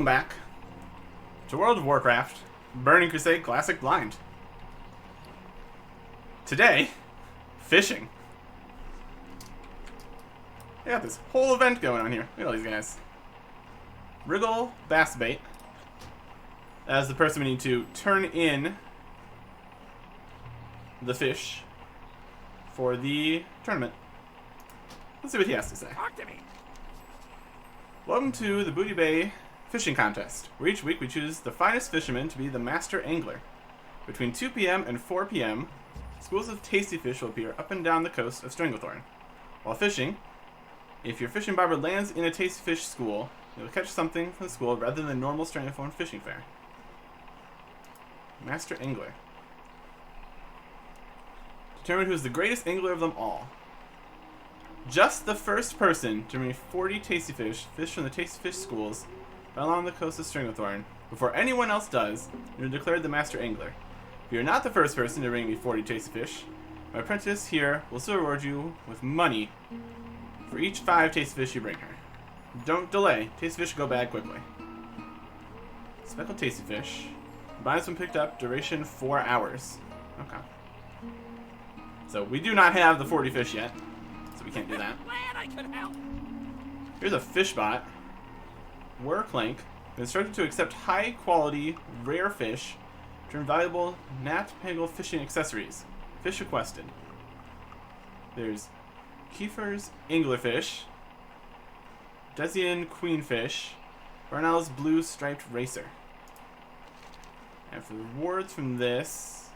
Welcome back to World of Warcraft, Burning Crusade Classic Blind. Today, fishing. I got this whole event going on here. Look at all these guys. Wriggle Bass Bait. As the person we need to turn in the fish for the tournament. Let's see what he has to say. Talk to me. Welcome to the Booty Bay Fishing Contest, where each week we choose the finest fisherman to be the master angler. Between 2 p.m. and 4 p.m., schools of tasty fish will appear up and down the coast of Stranglethorn. While fishing, if your fishing bobber lands in a tasty fish school, you'll catch something from the school rather than the normal Stranglethorn fishing fare. Master Angler. Determine who is the greatest angler of them all. Just the first person to bring 40 tasty fish from the tasty fish schools along the coast of Stranglethorn before anyone else does, you're declared the master angler. If you're not the first person to bring me 40 tasty fish, my apprentice here will still reward you with money for each 5 tasty fish you bring her. Don't delay. Tasty fish go bad quickly. Speckled tasty fish. Combines when picked up. Duration 4 hours. Okay. So we do not have the 40 fish yet. So we can't do that. Glad I could help. Here's a fish bot. Warclank. Instructed to accept high quality, rare fish. Turn valuable Nat Peggle fishing accessories. Fish requested. There's Kiefer's Anglerfish. Desian Queenfish. Barnell's Blue Striped Racer. And for the rewards from this,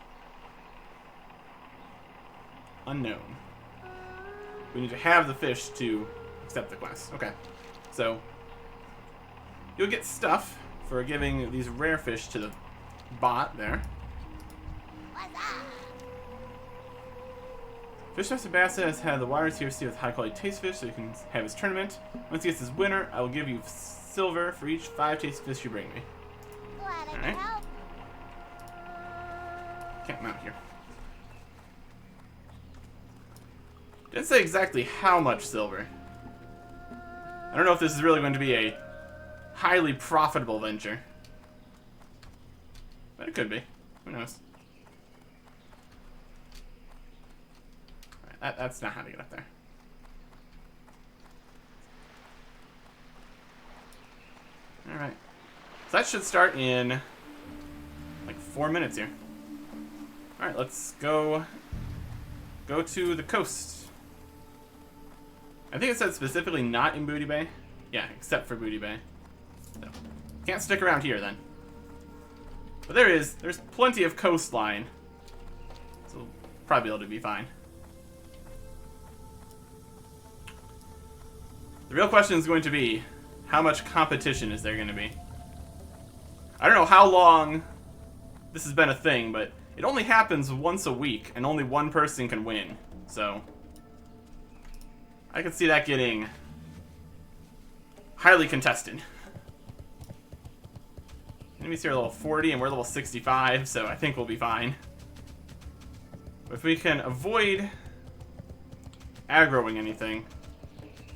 unknown. We need to have the fish to accept the quest. Okay. So, you'll get stuff for giving these rare fish to the bot there. Fishmaster Bassett has had the wires here see with high quality taste fish so he can have his tournament. Once he gets his winner, I will give you silver for each 5 taste fish you bring me. Alright. Can't mount here. Didn't say exactly how much silver. I don't know if this is really going to be a highly profitable venture. But it could be. Who knows? Alright, that's not how to get up there. Alright. So that should start in like 4 minutes here. Alright, let's go to the coast. I think it said specifically not in Booty Bay. Yeah, except for Booty Bay. So, can't stick around here then. But there's plenty of coastline. So we'll probably be able to be fine. The real question is going to be, how much competition is there going to be? I don't know how long this has been a thing, but it only happens once a week, and only one person can win. So, I could see that getting highly contested. Enemies here are level 40, and we're level 65, so I think we'll be fine. But if we can avoid aggroing anything,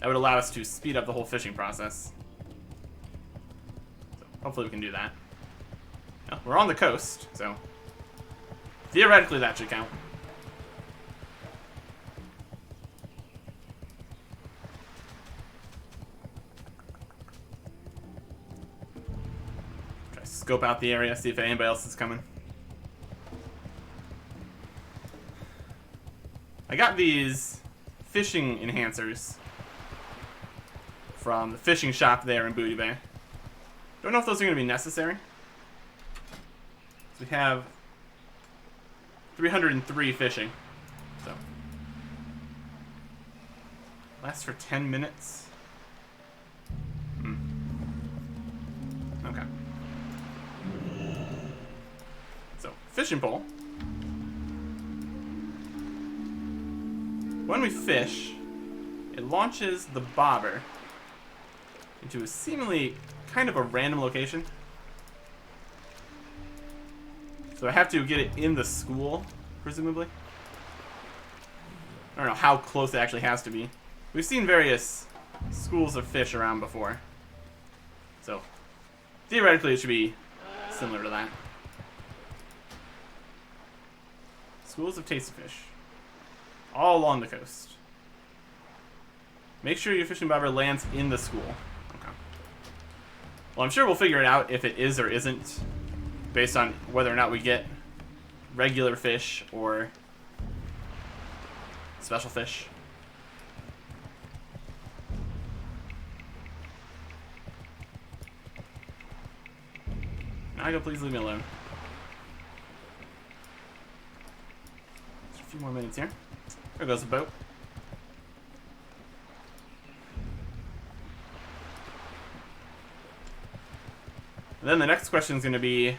that would allow us to speed up the whole fishing process. So hopefully we can do that. Well, we're on the coast, so theoretically that should count. Try to scope out the area, see if anybody else is coming. I got these fishing enhancers from the fishing shop there in Booty Bay. Don't know if those are going to be necessary. So we have 303 fishing. So lasts for 10 minutes. Okay. So fishing pole. When we fish, it launches the bobber into a seemingly kind of a random location. So I have to get it in the school, presumably. I don't know how close it actually has to be. We've seen various schools of fish around before. So theoretically, it should be similar to that. Schools of tasty fish. All along the coast. Make sure your fishing bobber lands in the school. Okay. Well, I'm sure we'll figure it out if it is or isn't, based on whether or not we get regular fish or special fish. Naga, please leave me alone. Just a few more minutes here. There goes the boat. And then the next question is going to be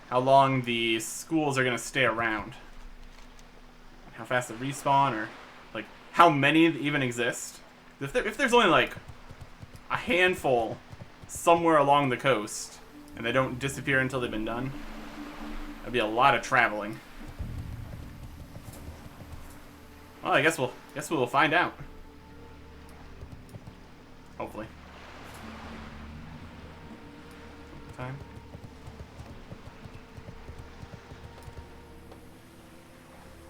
how long the schools are going to stay around. How fast they respawn, or like how many even exist. If there's only like a handful somewhere along the coast and they don't disappear until they've been done, that'd be a lot of traveling. Well, I guess we'll find out. Hopefully. Time.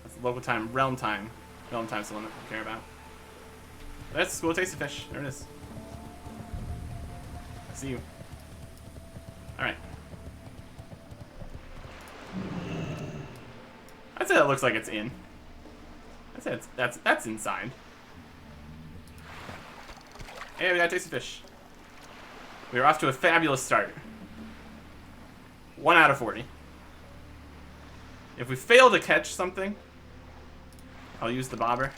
That's local time. Realm time. Realm time's the one that we care about. That's School of Tasty Fish. There it is. I see you. Alright. I'd say that looks like it's in. I'd say that's inside. Hey, we got Tasty Fish. We are off to a fabulous start. 1 out of 40. If we fail to catch something, I'll use the bobber.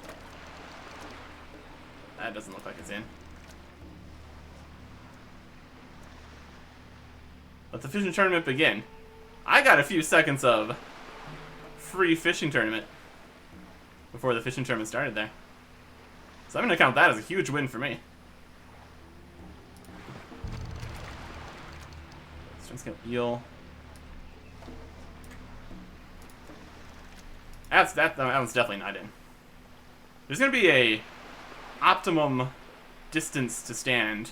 That doesn't look like it's in. Let the fishing tournament begin. I got a few seconds of free fishing tournament before the fishing tournament started there. So I'm going to count that as a huge win for me. Let's get eel. That one's definitely not in. There's gonna be a optimum distance to stand.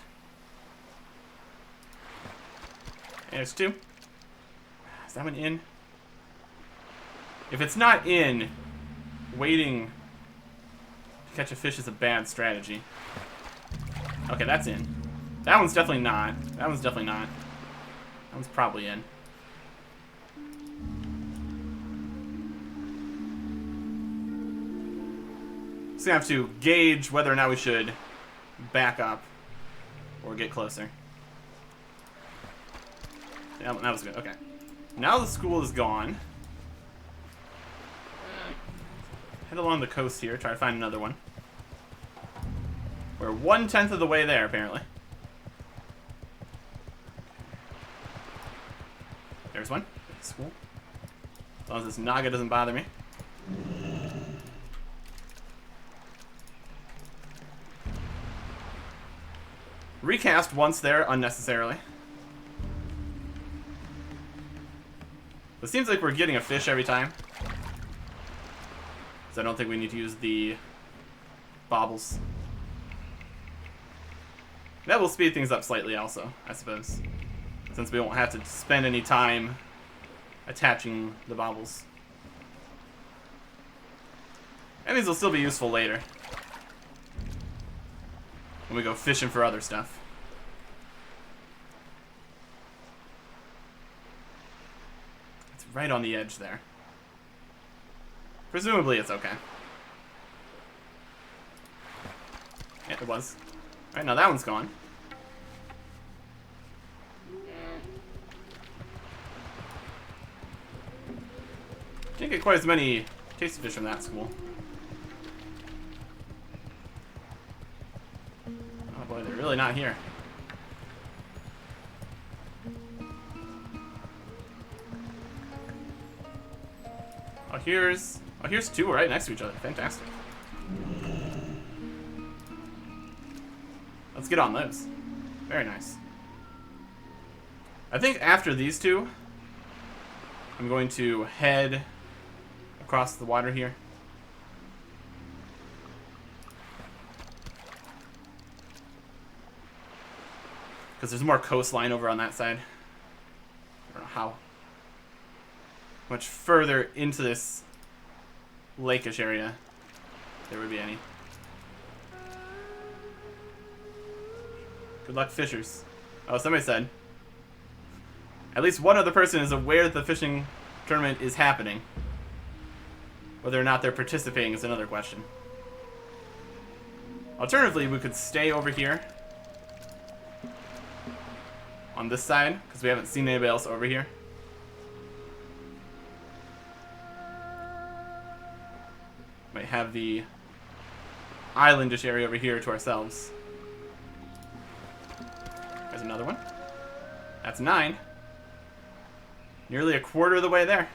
And there's 2. Is that one in? If it's not in, waiting to catch a fish is a bad strategy. Okay, that's in. That one's definitely not. That one's definitely not. That one's probably in. Just gonna have to gauge whether or not we should back up or get closer. Yeah, that was good. Okay. Now the school is gone. Head along the coast here, try to find another one. We're 1/10 of the way there, apparently. There's one. That's cool. As long as this Naga doesn't bother me. Recast once there, unnecessarily. It seems like we're getting a fish every time. So I don't think we need to use the baubles. That will speed things up slightly also, I suppose. Since we won't have to spend any time attaching the baubles. And these will still be useful later. When we go fishing for other stuff. It's right on the edge there. Presumably it's okay. Yeah, it was. Alright, now that one's gone. Didn't get quite as many tasty fish from that school. Oh boy, they're really not here. Oh, here's 2 right next to each other. Fantastic. Let's get on those. Very nice. I think after these 2, I'm going to head across the water here. Because there's more coastline over on that side. I don't know how much further into this lake-ish area there would be any. Good luck, fishers. Oh, somebody said at least one other person is aware that the fishing tournament is happening. Whether or not they're participating is another question. Alternatively, we could stay over here on this side, because we haven't seen anybody else over here. Might have the islandish area over here to ourselves. There's another one. That's 9. Nearly a quarter of the way there.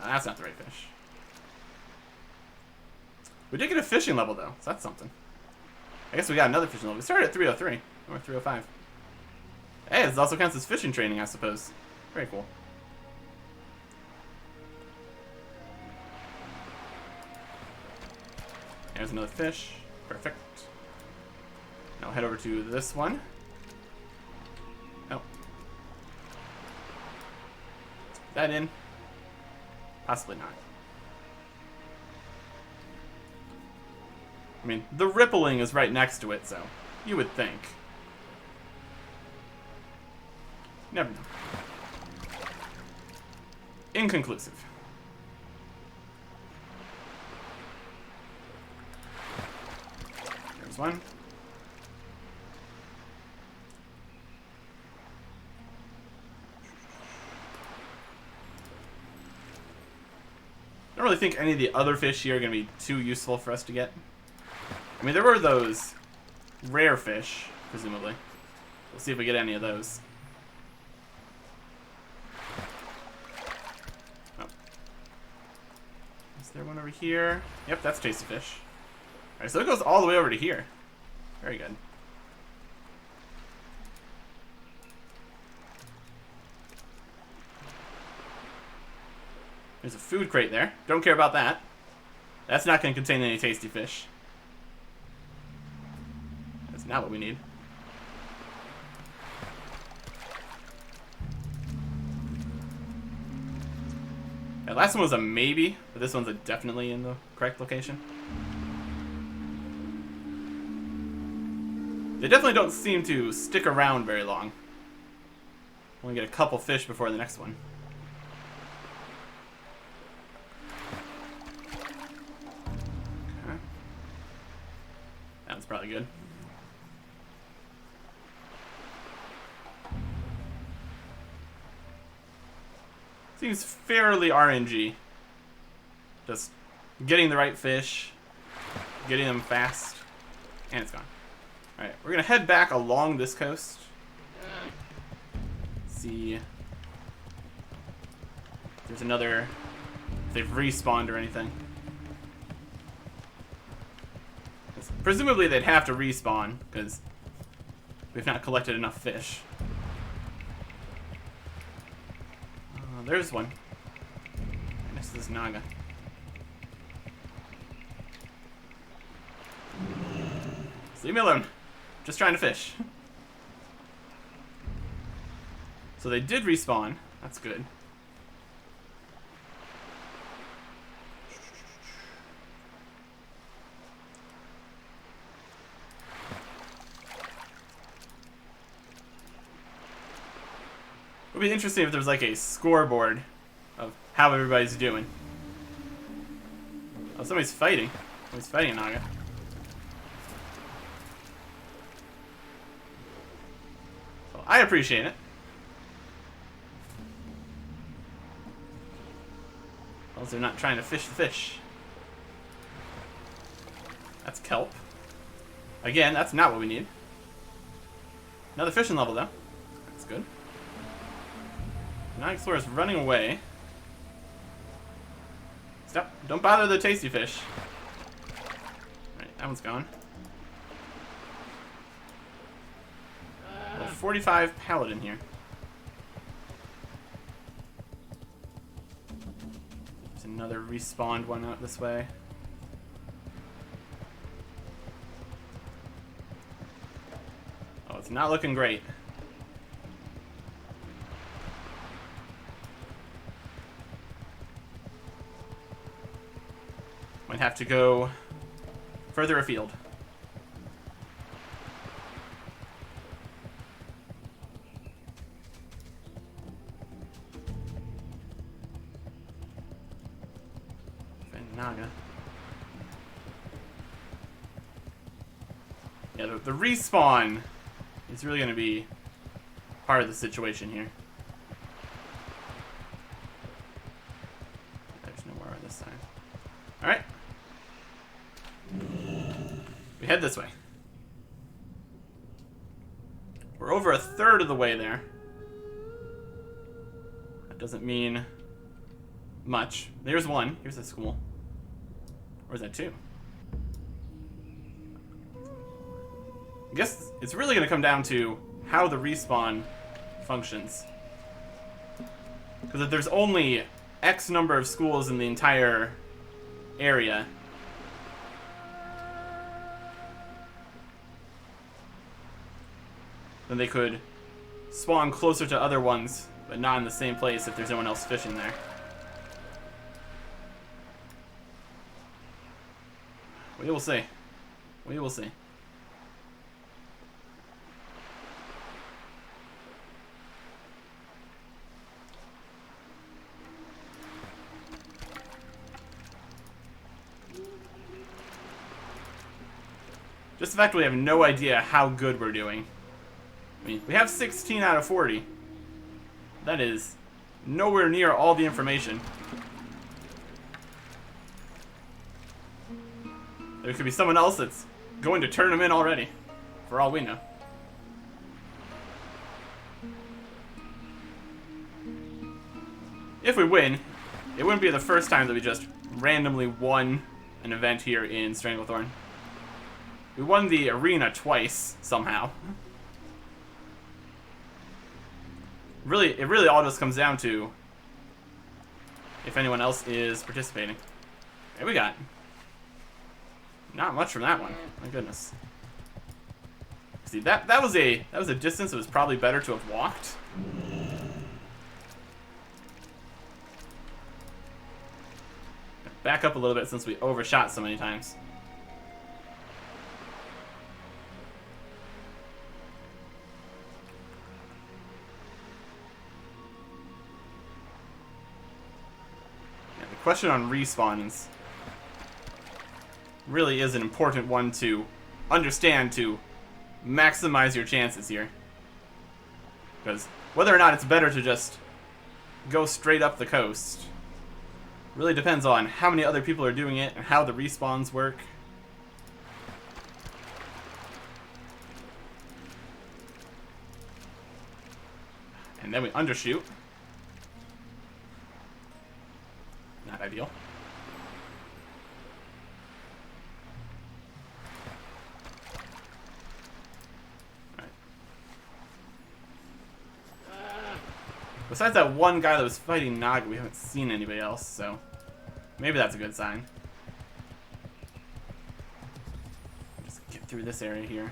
That's not the right fish. We did get a fishing level, though, so that's something. I guess we got another fishing level. We started at 303, or 305. Hey, this also counts as fishing training, I suppose. Very cool. There's another fish. Perfect. Now head over to this one. Oh. Put that in. Possibly not. I mean, the rippling is right next to it, so you would think. Never know. Inconclusive. There's one. I don't really think any of the other fish here are going to be too useful for us to get. I mean, there were those rare fish, presumably. We'll see if we get any of those. Oh. Is there one over here? Yep, that's tasty fish. Alright, so it goes all the way over to here. Very good. There's a food crate there. Don't care about that. That's not going to contain any tasty fish. That's not what we need. That last one was a maybe, but this one's a definitely in the correct location. They definitely don't seem to stick around very long. Only get a couple fish before the next one. Okay. That one's probably good. Seems fairly RNG. Just getting the right fish, getting them fast, and it's gone. Alright, we're gonna head back along this coast. See if there's another, if they've respawned or anything. Presumably they'd have to respawn, because we've not collected enough fish. There's one. Next to this Naga. Just leave me alone. Just trying to fish. So they did respawn. That's good. It would be interesting if there's like a scoreboard of how everybody's doing. Oh, somebody's fighting. Somebody's fighting a Naga. So I appreciate it. As they're not trying to fish the fish. That's kelp. Again, that's not what we need. Another fishing level though. That's good. Now Explorer's running away. Stop. Don't bother the tasty fish. Alright, that one's gone. Well, 45 paladin here. There's another respawned one out this way. It's not looking great. Might have to go further afield. Naga. Yeah, the respawn is really going to be part of the situation here. There's no more on this side. Alright. We head this way. We're over a third of the way there. That doesn't mean much. There's one. Here's the school. Or is that two? I guess it's really going to come down to how the respawn functions. Because if there's only X number of schools in the entire area, then they could spawn closer to other ones, but not in the same place if there's no one else fishing there. We will see. We will see. Just the fact we have no idea how good we're doing. I mean, we have 16 out of 40. That is nowhere near all the information. There could be someone else that's going to turn them in already, for all we know. If we win, it wouldn't be the first time that we just randomly won an event here in Stranglethorn. We won the arena twice, somehow. It really all just comes down to if anyone else is participating. Here we got. Not much from that one. My goodness. See, that was a distance that was probably better to have walked. Back up a little bit since we overshot so many times. Yeah, the question on respawns really is an important one to understand to maximize your chances here. Because whether or not it's better to just go straight up the coast really depends on how many other people are doing it and how the respawns work. And then we undershoot. Not ideal. Besides that one guy that was fighting Naga, we haven't seen anybody else, so maybe that's a good sign. Just get through this area here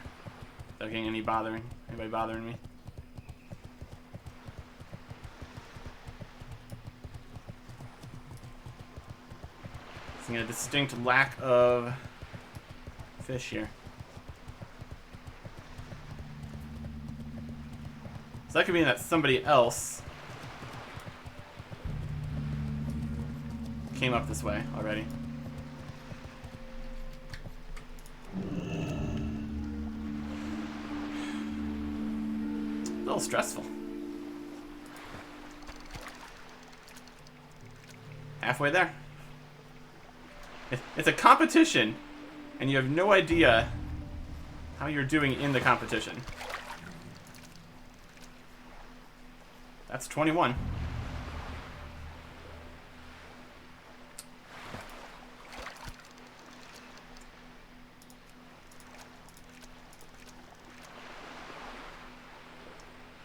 without getting anybody bothering me. Seeing a distinct lack of fish here. So that could mean that somebody else came up this way already. A little stressful. Halfway there. It's a competition, and you have no idea how you're doing in the competition. That's 21.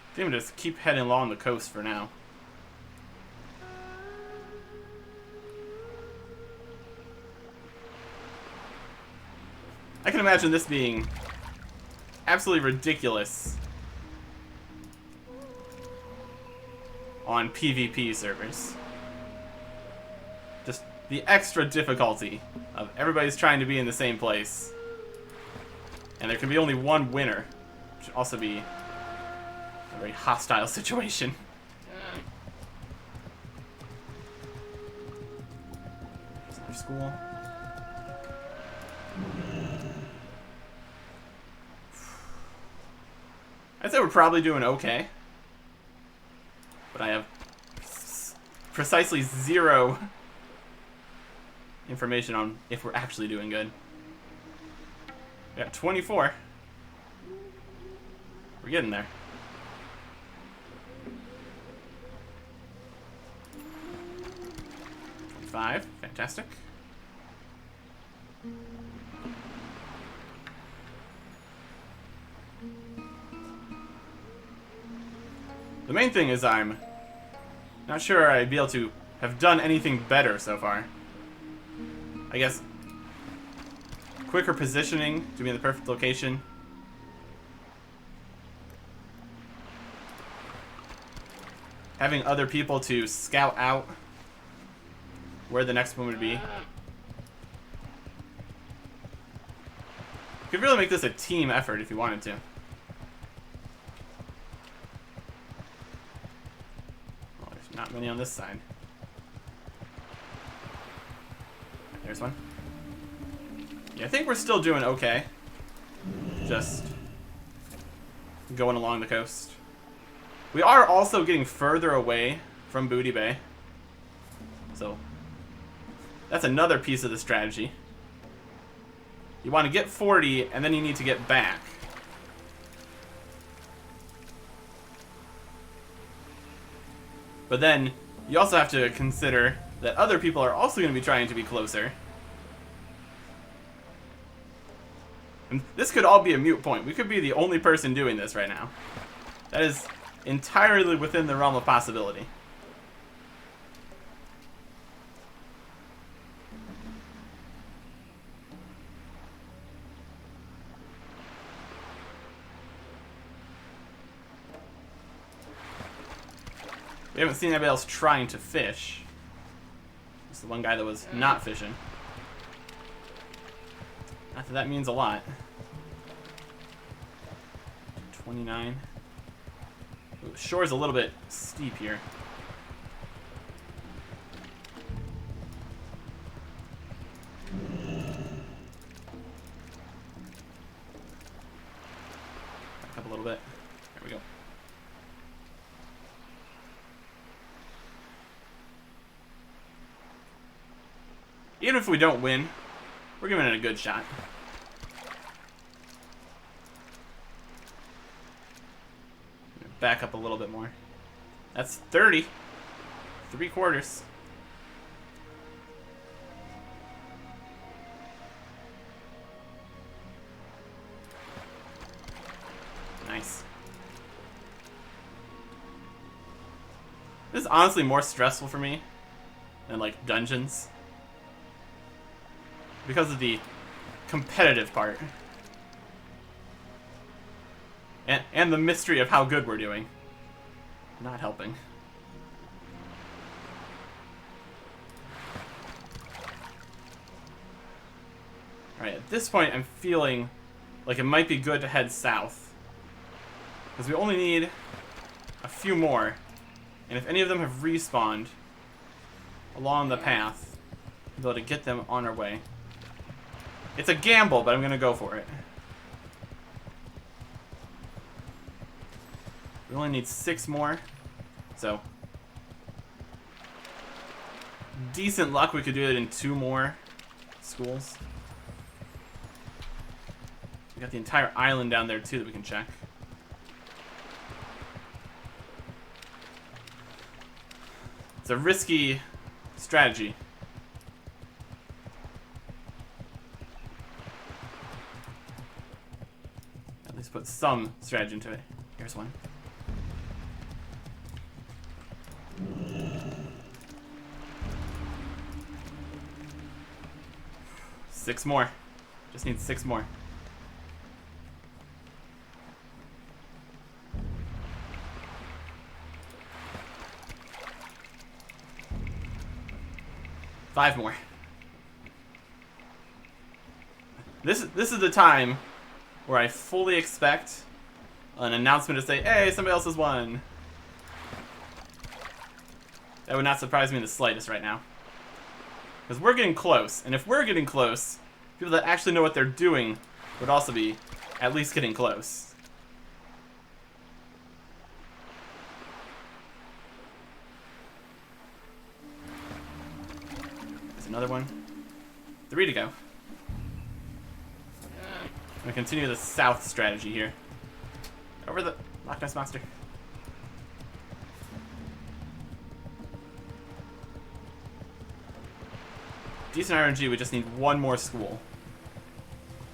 I think I'm just keep heading along the coast for now. I can imagine this being absolutely ridiculous on PvP servers. Just the extra difficulty of everybody's trying to be in the same place. And there can be only one winner, which would also be a very hostile situation. There's another school. I'd say we're probably doing okay. But I have precisely 0 information on if we're actually doing good. We got 24. We're getting there. Five, fantastic. The main thing is I'm not sure I'd be able to have done anything better so far. I guess quicker positioning to be in the perfect location. Having other people to scout out where the next one would be. You could really make this a team effort if you wanted to. Well, there's not many on this side. There's one. Yeah, I think we're still doing okay. Just going along the coast. We are also getting further away from Booty Bay. So that's another piece of the strategy. You want to get 40, and then you need to get back. But then you also have to consider that other people are also going to be trying to be closer. And this could all be a moot point. We could be the only person doing this right now. That is entirely within the realm of possibility. We haven't seen anybody else trying to fish. It's the one guy that was not fishing. Not that that means a lot. 29. Ooh, the shore's a little bit steep here. Back up a little bit. There we go. Even if we don't win, we're giving it a good shot. Back up a little bit more. That's 30. 3/4. Nice. This is honestly more stressful for me than like dungeons. Because of the competitive part. And the mystery of how good we're doing. Not helping. Alright, at this point I'm feeling like it might be good to head south. Because we only need a few more. And if any of them have respawned along the path, we'll be able to get them on our way. It's a gamble, but I'm going to go for it. We only need 6 more. So, decent luck we could do it in 2 more schools. We got the entire island down there too that we can check. It's a risky strategy. At least put some strategy into it. Here's one. Six more. Just need 6 more. 5 more. This is the time where I fully expect an announcement to say, hey, somebody else has won. That would not surprise me in the slightest right now. Because we're getting close. And if we're getting close, people that actually know what they're doing would also be at least getting close. There's another one. 3 to go. I'm going to continue the south strategy here. Over the Loch Ness Monster. Decent RNG, we just need one more school.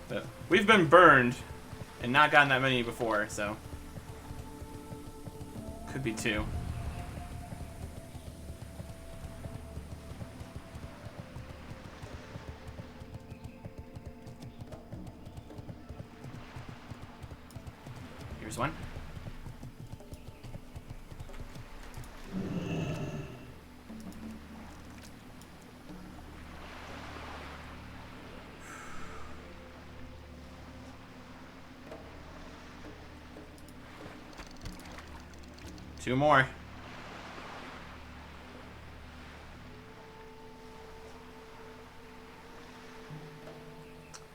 But we've been burned and not gotten that many before, so. Could be 2. Here's one. Two more. I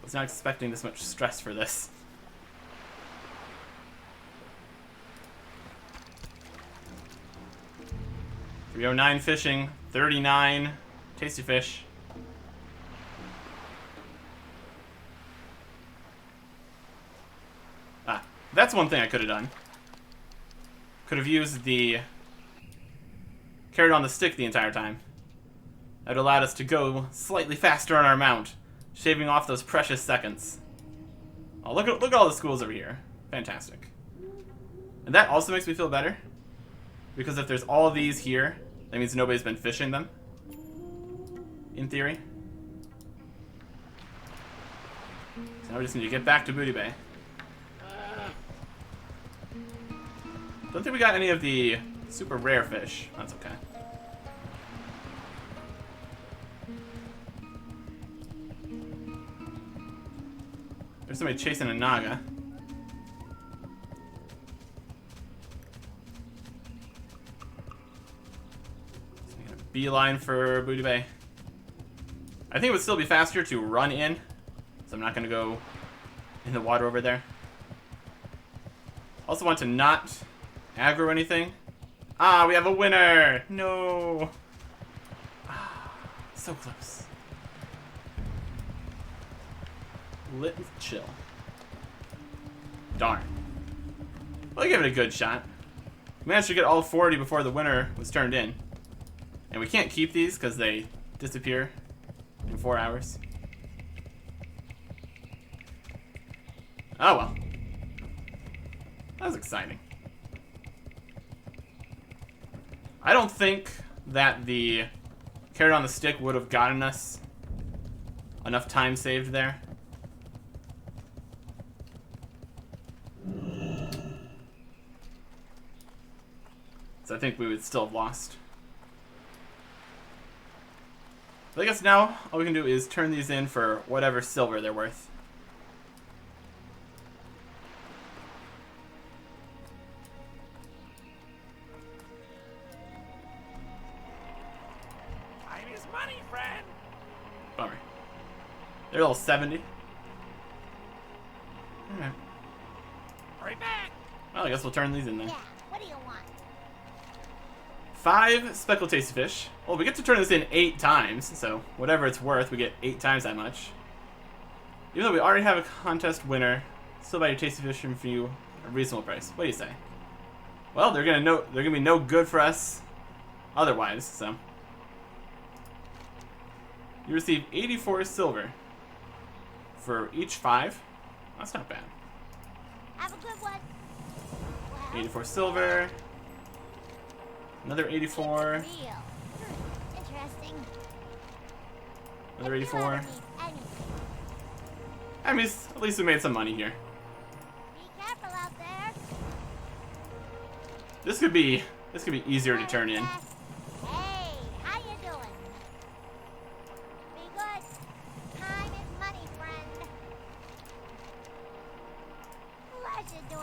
was not expecting this much stress for this. .309 fishing, 39 tasty fish. Ah, that's one thing I could have done. Could have used the carrot on the stick the entire time. That allowed us to go slightly faster on our mount, shaving off those precious seconds. Oh, look at all the schools over here. Fantastic. And that also makes me feel better, because if there's all of these here, that means nobody's been fishing them, in theory. So now we just need to get back to Booty Bay. Don't think we got any of the super rare fish. That's okay. There's somebody chasing a naga. So we got a beeline for Booty Bay. I think it would still be faster to run in, so I'm not going to go in the water over there. Also want to not aggro anything. Ah, we have a winner! No! Ah, so close. Lit with chill. Darn. Well, I gave it a good shot. We managed to get all 40 before the winner was turned in. And we can't keep these because they disappear in 4 hours. Oh well. That was exciting. I don't think that the carrot on the stick would have gotten us enough time saved there. So I think we would still have lost. But I guess now all we can do is turn these in for whatever silver they're worth. They're a little 70. Alright. Right back. Well, I guess we'll turn these in then. Yeah, what do you want? 5 speckled tasty fish. Well, we get to turn this in 8 times, so whatever it's worth, we get 8 times that much. Even though we already have a contest winner, still buy your tasty fish from you at a reasonable price. What do you say? Well, they're gonna be no good for us otherwise, so. You receive 84 silver for each 5. That's not bad. Have a good one. Well, 84 silver. Another 84. it's real. Interesting. Another If you 84. ever need anything, I mean, at least we made some money here. be careful out there. This could be easier to turn in. Hey, how you doing?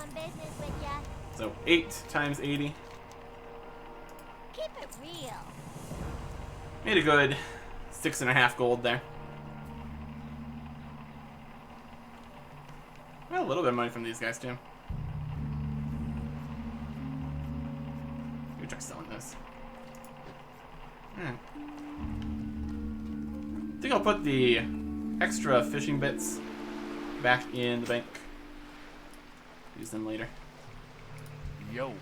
some business with ya. So 8 times 80. Keep it real. Made a good 6.5 gold there. Well, a little bit of money from these guys too. Let me try selling this. I think I'll put the extra fishing bits back in the bank. Use them later. Yo.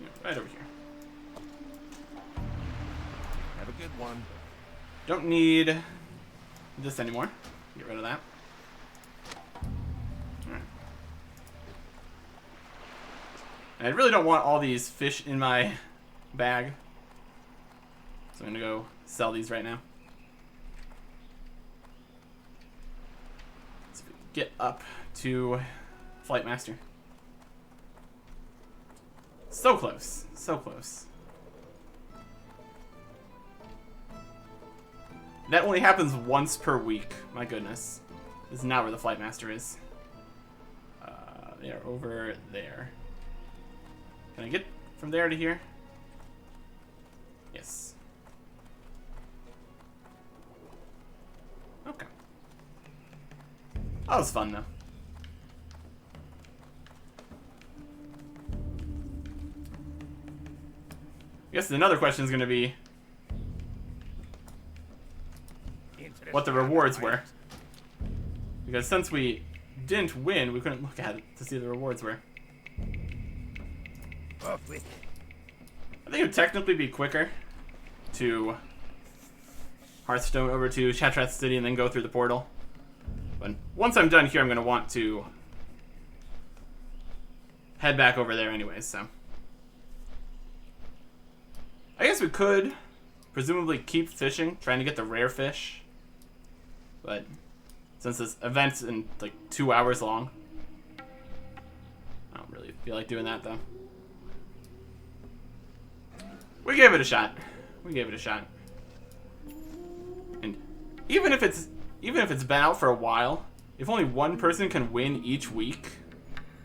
Yeah, right over here. Have a good one. Don't need this anymore. Get rid of that. Alright. And I really don't want all these fish in my bag. So I'm gonna go sell these right now. Let's get up to Flight Master. So close. So close. That only happens once per week. My goodness. This is not where the Flight Master is. They are over there. Can I get from there to here? Yes. Okay. That was fun, though. I guess another question is going to be what the rewards were. Because since we didn't win, we couldn't look at it to see what the rewards were. Off with it. I think it would technically be quicker to Hearthstone over to Shattrath City and then go through the portal. But once I'm done here, I'm going to want to head back over there anyways, so. I guess we could presumably keep fishing, trying to get the rare fish. But since this event's in like 2 hours long, I don't really feel like doing that though. We gave it a shot. We gave it a shot. And even if it's been out for a while, if only one person can win each week,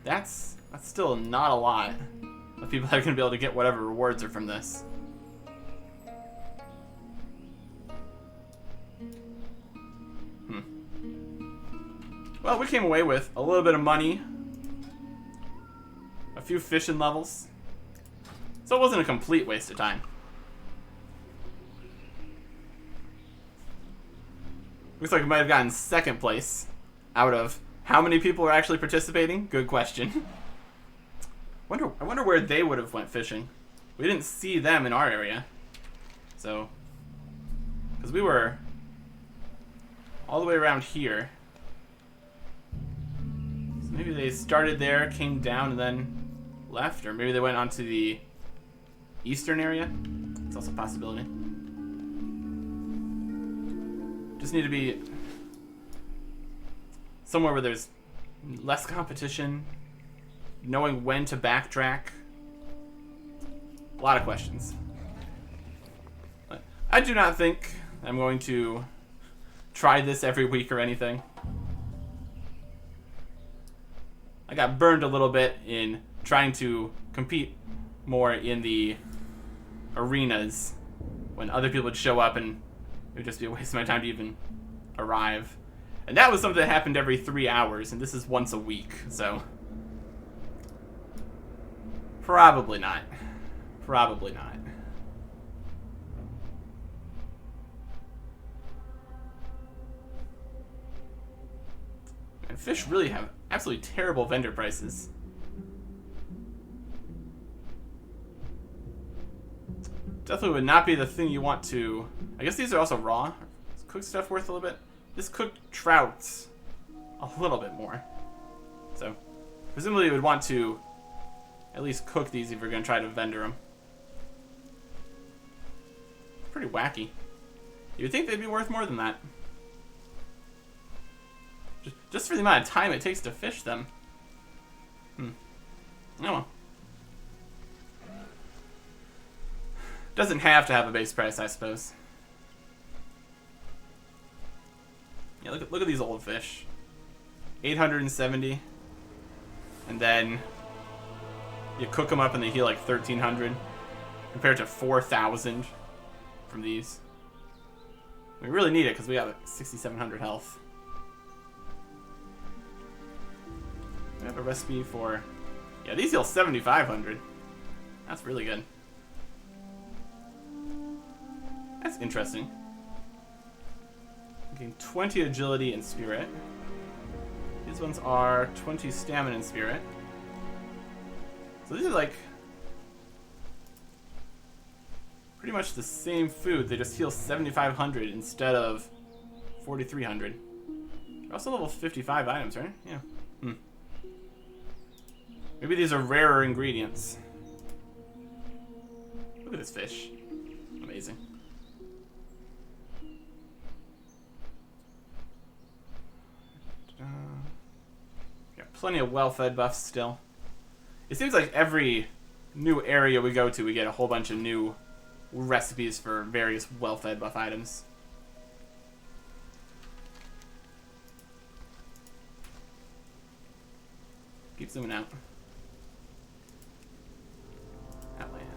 that's still not a lot of people that are gonna be able to get whatever rewards are from this. Well, we came away with a little bit of money, a few fishing levels, so it wasn't a complete waste of time. Looks like we might have gotten second place out of how many people are actually participating? Good question. I wonder where they would have went fishing. We didn't see them in our area, so because we were all the way around here. Maybe they started there, came down, and then left. Or maybe they went onto the eastern area. It's also a possibility. Just need to be somewhere where there's less competition, knowing when to backtrack. A lot of questions. But I do not think I'm going to try this every week or anything. I got burned a little bit in trying to compete more in the arenas when other people would show up and it would just be a waste of my time to even arrive. And that was something that happened every 3 hours, and this is once a week, so probably not. Probably not. And fish really have absolutely terrible vendor prices. Definitely would not be the thing you want to. I guess these are also raw. Is cooked stuff worth a little bit? This cooked trout's a little bit more. So, presumably you would want to at least cook these if you're going to try to vendor them. Pretty wacky. You'd think they'd be worth more than that. Just for the amount of time it takes to fish them. Oh well. Doesn't have to have a base price, I suppose. Yeah, look at these old fish. 870. And then you cook them up and they heal like 1,300 compared to 4,000 from these. We really need it because we have 6,700 health. We have a recipe for... Yeah, these heal 7,500. That's really good. That's interesting. Gain 20 agility and spirit. These ones are 20 stamina and spirit. So these are like pretty much the same food. They just heal 7,500 instead of 4,300. They're also level 55 items, right? Yeah. Maybe these are rarer ingredients. Look at this fish. Amazing. Got plenty of well-fed buffs still. It seems like every new area we go to, we get a whole bunch of new recipes for various well-fed buff items. Keep zooming out. Outland.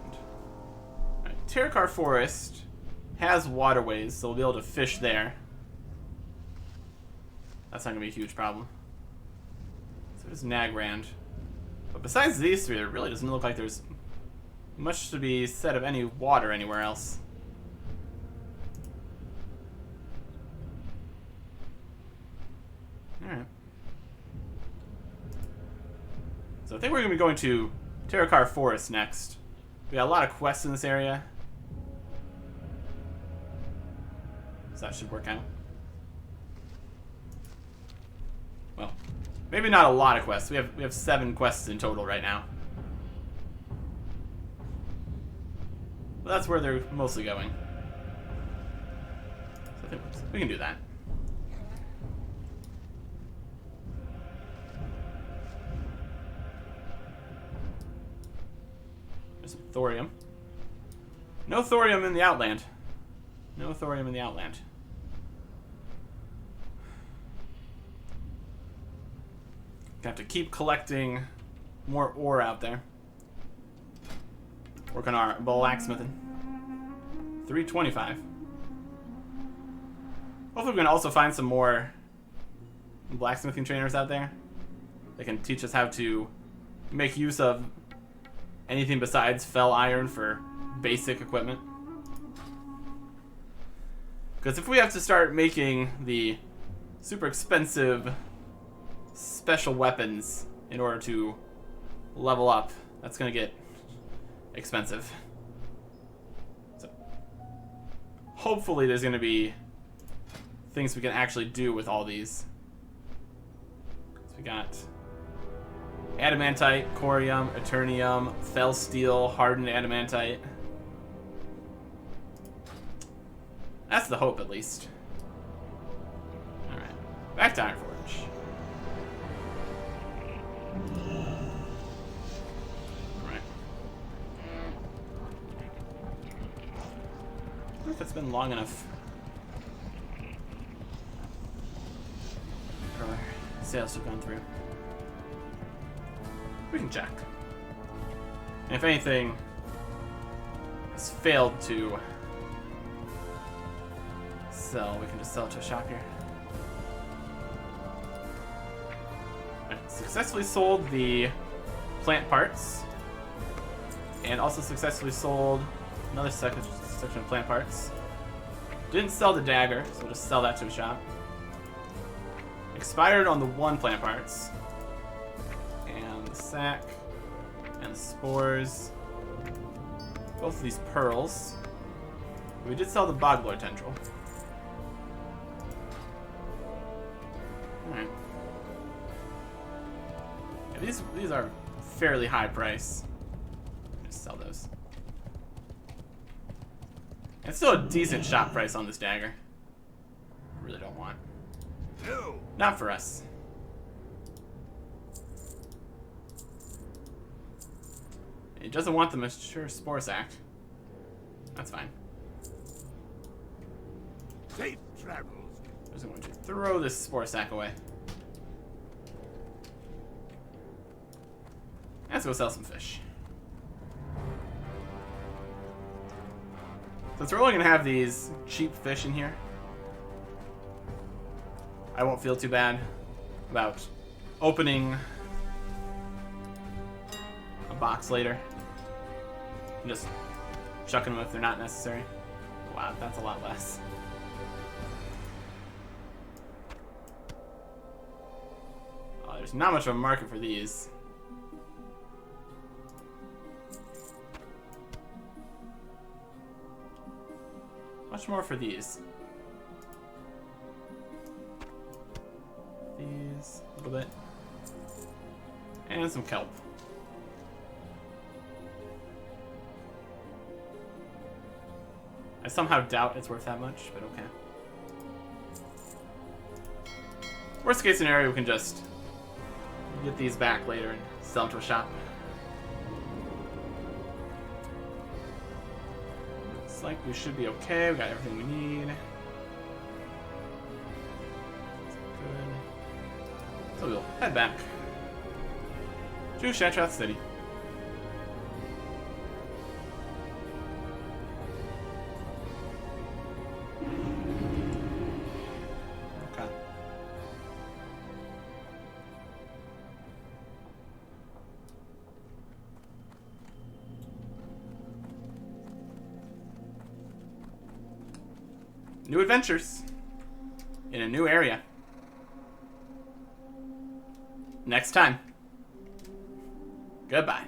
Alright, Terracar Forest has waterways, so we'll be able to fish there. That's not going to be a huge problem. So there's Nagrand. But besides these three, it really doesn't look like there's much to be said of any water anywhere else. Alright. So I think we're going to be going to Terracar Forest next. We got a lot of quests in this area. So that should work out. Well, maybe not a lot of quests. We have 7 quests in total right now. But that's where they're mostly going. So I think we can do that. There's some thorium. No thorium in the Outland. No thorium in the Outland. Have to keep collecting more ore out there. Work on our blacksmithing. 325. Hopefully we can also find some more blacksmithing trainers out there that can teach us how to make use of anything besides fell iron for basic equipment. Because if we have to start making the super expensive special weapons in order to level up, that's going to get expensive. So hopefully there's going to be things we can actually do with all these. So we got adamantite, corium, eternium, fell steel, hardened adamantite. That's the hope, at least. Alright, back to Ironforge. Alright. I wonder if it's been long enough for sales to have gone through. We can check. And if anything has failed to sell, we can just sell it to a shop here. Right, successfully sold the plant parts, and also successfully sold another section of plant parts. Didn't sell the dagger, so we'll just sell that to a shop. Expired on the 1 plant parts. And the sack. And the spores. Both of these pearls. We did sell the Boglore tendril. Alright. Yeah, these are fairly high price. Just sell those. It's still a decent shop price on this dagger. I really don't want. No. Not for us. It doesn't want the mature spore sack. That's fine. Safe travels. I'm just going to throw this spore sack away. Let's go sell some fish. Since we're only gonna have these cheap fish in here, I won't feel too bad about opening a box later and just chucking them if they're not necessary. Wow, that's a lot less. Oh, there's not much of a market for these. Much more for these. These, a little bit. And some kelp. I somehow doubt it's worth that much, but okay. Worst case scenario, we can just get these back later and sell them to a shop. Looks like we should be okay. We got everything we need. Good. So we'll head back to Shatrath City. Okay. New adventures in a new area. Next time. Goodbye.